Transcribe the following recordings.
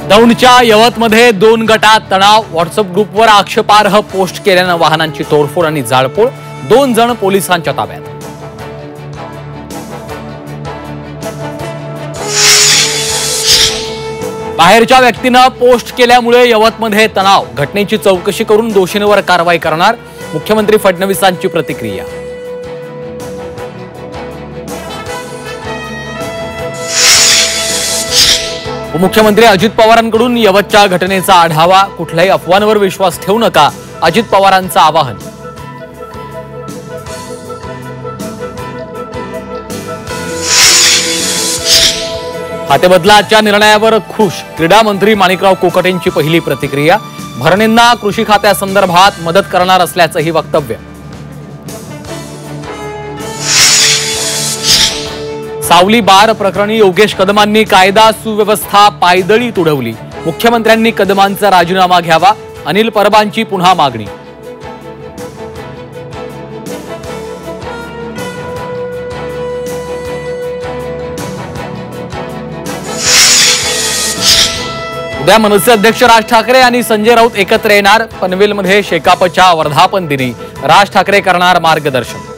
दौंडच्या यवतमध्ये 2 गटात तणाव। व्हॉट्सअप ग्रुपवर आक्षेपार्ह पोस्ट केल्यानं वाहनांची तोडफोड आणि जाळपोळ। 2 जण पोलिसांच्या ताब्यात। बाहेरच्या व्यक्तीनं पोस्ट केल्यामुळे यवतमध्ये तणाव। घटनेची चौकशी करून दोषींवर कारवाई करणार। मुख्यमंत्री फडणवीसांची प्रतिक्रिया। मुख्यमंत्री अजित पवारांकडून यवतच्या घटनेचा आढावा। कुठल्याही अफवांवर विश्वास ठेवू नका, अजित पवारांचं आवाहन। खातेबदलाच्या निर्णयावर खुश। क्रीडा मंत्री माणिकराव कोकाटेंची पहिली प्रतिक्रिया। भरणेंना कृषी खात्यासंदर्भात मदत करणार असल्याचंही वक्तव्य। सावली बार प्रकरणी योगेश कदमांनी कायदा सुव्यवस्था पायदळी तुडवली। मुख्यमंत्र्यांनी कदमांचा राजीनामा घ्यावा। अनिल परबांची पुन्हा मागणी। उद्या मनसे अध्यक्ष राज ठाकरे आणि संजय राऊत एकत्र येणार। पनवेलमध्ये शेकापच्या वर्धापन दिनी राज ठाकरे करणार मार्गदर्शन।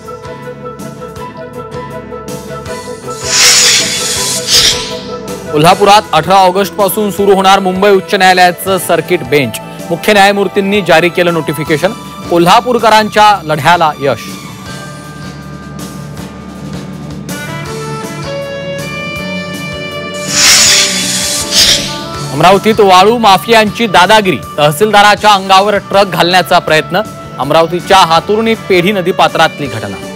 कोल्हापुरात 18 ऑगस्ट पासून सुरू होणार मुंबई उच्च न्यायालयाचं सर्किट बेंच। मुख्य न्यायमूर्तींनी जारी केलं नोटिफिकेशन। कोल्हापूरकरांच्या लढ्याला यश। अमरावतीत वाळू माफियांची दादागिरी। तहसीलदाराच्या अंगावर ट्रक घालण्याचा प्रयत्न। अमरावतीच्या हातुर्णी पेढी नदीपात्रातली घटना।